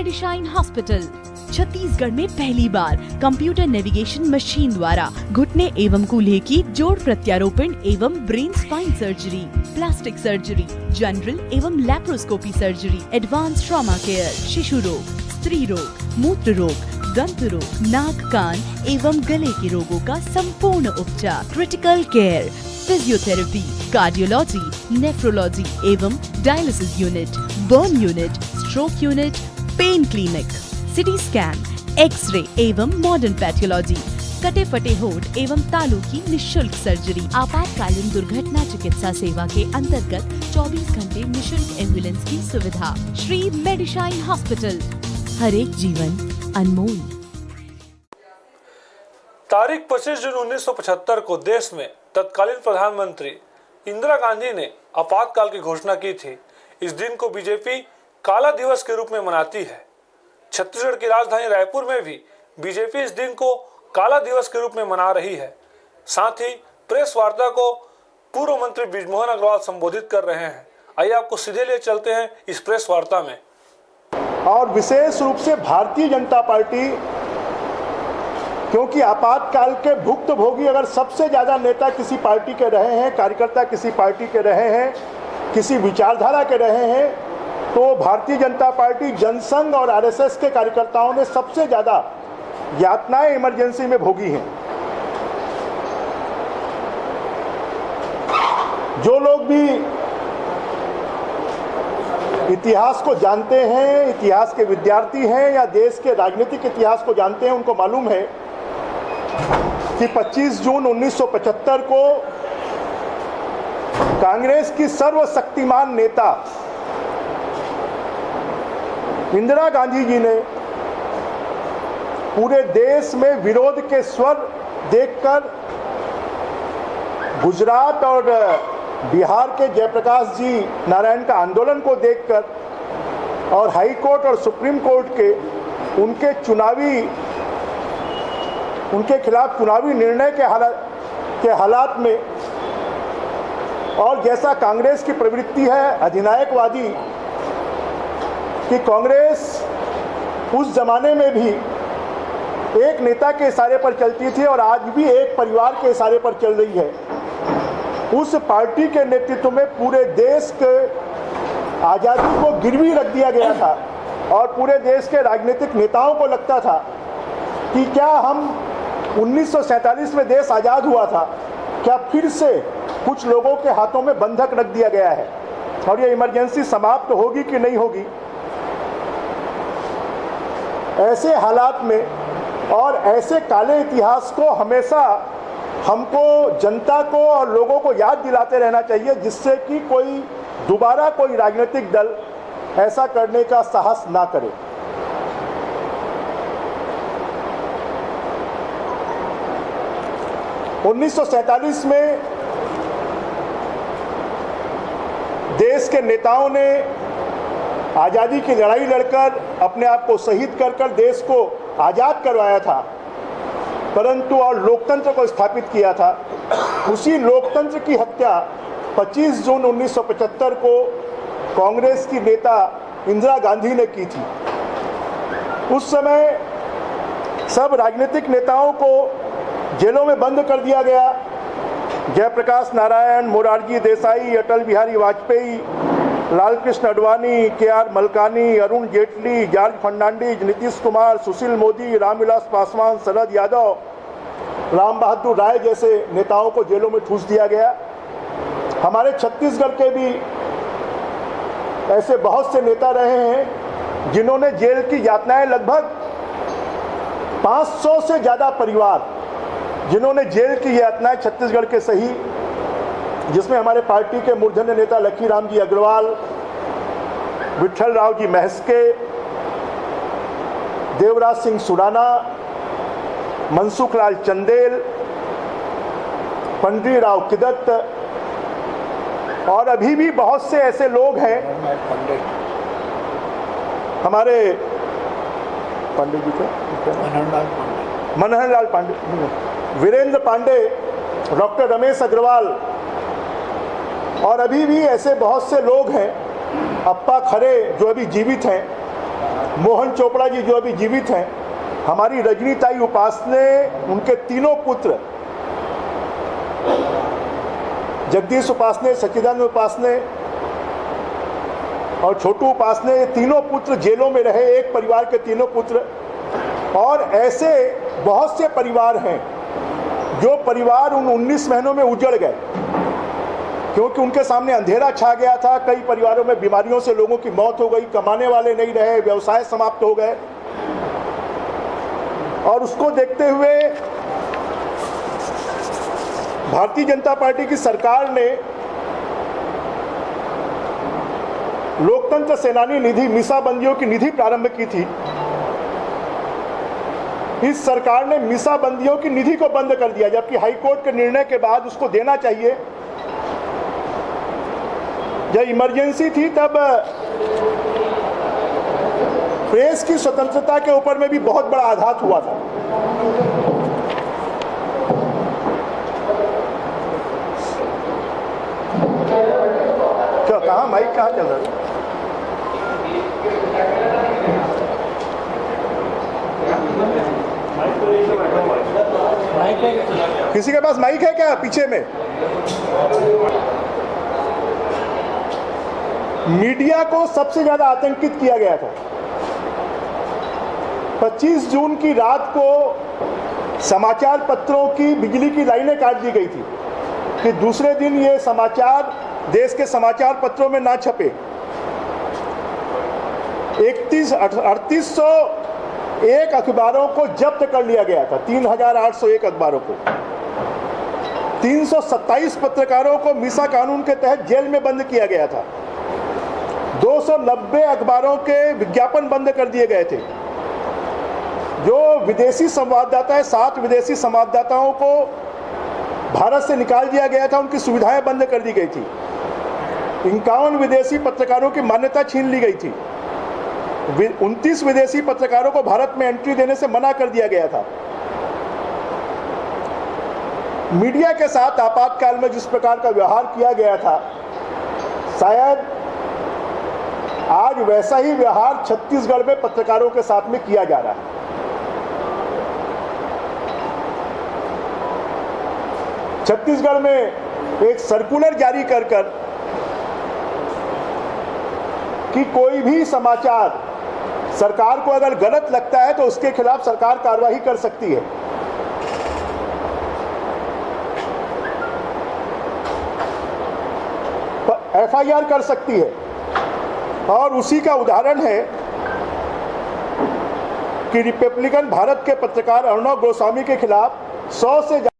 मेडिशाइन hospital. Chhattisgarh में पहली बार computer navigation machine द्वारा घुटने एवं कूल्हे की जोड़ प्रत्यारोपण एवं brain spine surgery, plastic surgery, general एवं laparoscopy surgery, advance trauma care, शिशु रोग, स्त्री रोग, मूत्र रोग, दंत रोग, नाक कान एवं गले के रोगों का संपूर्ण उपचार, critical care, physiotherapy, cardiology, nephrology एवं dialysis unit, burn unit, stroke unit, pain clinic, CT scan, X ray एवं मॉडर्न पैथोलॉजी, कटे फटे होठ एवं तालू की निशुल्क सर्जरी, आपातकालीन दुर्घटना चिकित्सा सेवा के अंतर्गत 24 घंटे निशुल्क एम्बुलेंस की सुविधा। श्री मेडिशाइन हॉस्पिटल, हर एक जीवन अनमोल। तारीख 25 जून 1975 को देश में तत्कालीन प्रधानमंत्री इंदिरा गांधी ने आपातकाल की घोषणा की थी। इस दिन को बीजेपी काला दिवस के रूप में मनाती है। छत्तीसगढ़ की राजधानी रायपुर में भी बीजेपी इस दिन को काला दिवस के रूप में मना रही है। साथ ही प्रेस वार्ता को पूर्व मंत्री बृजमोहन अग्रवाल संबोधित कर रहे हैं। आइए आपको सीधे ले चलते हैं इस प्रेस वार्ता में। और विशेष रूप से भारतीय जनता पार्टी, क्योंकि आपातकाल के भुक्तभोगी अगर सबसे ज़्यादा नेता किसी पार्टी के रहे हैं, कार्यकर्ता किसी पार्टी के रहे हैं, किसी विचारधारा के रहे हैं, तो भारतीय जनता पार्टी, जनसंघ और आरएसएस के कार्यकर्ताओं ने सबसे ज़्यादा यातनाएं इमरजेंसी में भोगी हैं। जो लोग भी इतिहास को जानते हैं, इतिहास के विद्यार्थी हैं या देश के राजनीतिक इतिहास को जानते हैं, उनको मालूम है कि 25 जून 1975 को कांग्रेस की सर्वशक्तिमान नेता इंदिरा गांधी जी ने पूरे देश में विरोध के स्वर देखकर गुजरात और बिहार के जयप्रकाश जी नारायण का आंदोलन को देखकर और हाई कोर्ट और सुप्रीम कोर्ट के उनके खिलाफ चुनावी निर्णय के हालात में, और जैसा कांग्रेस की प्रवृत्ति है अधिनायकवादी कि कांग्रेस उस जमाने में भी एक नेता के इशारे पर चलती थी और आज भी एक परिवार के इशारे पर चल रही है। उस पार्टी के नेतृत्व में पूरे देश के आज़ादी को गिरवी रख दिया गया था और पूरे देश के राजनीतिक नेताओं को लगता था कि क्या हम 1947 में देश आज़ाद हुआ था, क्या फिर से कुछ लोगों के हाथों में बंधक रख दिया गया है और ये इमरजेंसी समाप्त होगी कि नहीं होगी। ऐसे हालात में और ऐसे काले इतिहास को हमेशा हमको, जनता को और लोगों को याद दिलाते रहना चाहिए, जिससे कि कोई दोबारा कोई राजनीतिक दल ऐसा करने का साहस ना करे। उन्नीस 1947 में देश के नेताओं ने आज़ादी की लड़ाई लड़कर अपने आप को शहीद कर देश को आज़ाद करवाया था, परंतु और लोकतंत्र को स्थापित किया था। उसी लोकतंत्र की हत्या 25 जून 1975 को कांग्रेस की नेता इंदिरा गांधी ने की थी। उस समय सब राजनीतिक नेताओं को जेलों में बंद कर दिया गया। जयप्रकाश नारायण, मोरारजी देसाई, अटल बिहारी वाजपेयी, लाल कृष्ण आडवाणी, के.आर. मलकानी, अरुण जेटली, जॉर्ज फर्नांडिस, नीतीश कुमार, सुशील मोदी, रामविलास पासवान, शरद यादव, राम बहादुर राय जैसे नेताओं को जेलों में ठूस दिया गया। हमारे छत्तीसगढ़ के भी ऐसे बहुत से नेता रहे हैं जिन्होंने जेल की यातनाएं, लगभग 500 से ज़्यादा परिवार जिन्होंने जेल की यातनाएं छत्तीसगढ़ के सही, जिसमें हमारे पार्टी के मूर्धन्य नेता लखीराम जी अग्रवाल, विठल राव जी महस्के, देवराज सिंह सुराना, मनसुख लाल चंदेल, पंडरी राव किदत और अभी भी बहुत से ऐसे लोग हैं हमारे पंडित जी के मनहरलाल पांडे, वीरेंद्र पांडे, डॉक्टर रमेश अग्रवाल और अभी भी ऐसे बहुत से लोग हैं, अप्पा खरे जो अभी जीवित हैं, मोहन चोपड़ा जी जो अभी जीवित हैं, हमारी रजनीताई उपासने, उनके तीनों पुत्र जगदीश उपासने, सच्चिदानंद उपासने और छोटू उपासने, ये तीनों पुत्र जेलों में रहे, एक परिवार के तीनों पुत्र। और ऐसे बहुत से परिवार हैं जो परिवार उन 19 महीनों में उजड़ गए, क्योंकि उनके सामने अंधेरा छा गया था। कई परिवारों में बीमारियों से लोगों की मौत हो गई, कमाने वाले नहीं रहे, व्यवसाय समाप्त हो गए। और उसको देखते हुए भारतीय जनता पार्टी की सरकार ने लोकतंत्र सेनानी निधि, मीसाबंदियों की निधि प्रारंभ की थी। इस सरकार ने मीसाबंदियों की निधि को बंद कर दिया, जबकि हाईकोर्ट के निर्णय के बाद उसको देना चाहिए। जब इमरजेंसी थी तब प्रेस की स्वतंत्रता के ऊपर में भी बहुत बड़ा आघात हुआ था। क्या कहाँ माइक कहाँ चल रहा है? किसी के पास माइक है क्या पीछे में? मीडिया को सबसे ज्यादा आतंकित किया गया था। 25 जून की रात को समाचार पत्रों की बिजली की लाइनें काट दी गई थी कि दूसरे दिन ये समाचार देश के समाचार पत्रों में ना छपे। 3801 अखबारों को जब्त कर लिया गया था, 3801 अखबारों को। 327 पत्रकारों को मीसा कानून के तहत जेल में बंद किया गया था। 290 अखबारों के विज्ञापन बंद कर दिए गए थे। जो विदेशी संवाददाता है, 7 विदेशी संवाददाताओं को भारत से निकाल दिया गया था, उनकी सुविधाएं बंद कर दी गई थी। 51 विदेशी पत्रकारों की मान्यता छीन ली गई थी। 29 विदेशी पत्रकारों को भारत में एंट्री देने से मना कर दिया गया था। मीडिया के साथ आपातकाल में जिस प्रकार का व्यवहार किया गया था, शायद आज वैसा ही व्यवहार छत्तीसगढ़ में पत्रकारों के साथ में किया जा रहा है। छत्तीसगढ़ में एक सर्कुलर जारी कर कि कोई भी समाचार सरकार को अगर गलत लगता है तो उसके खिलाफ सरकार कार्रवाई कर सकती है। FIR कर सकती है। और उसी का उदाहरण है कि रिपब्लिकन भारत के पत्रकार अर्णव गोस्वामी के खिलाफ 100 से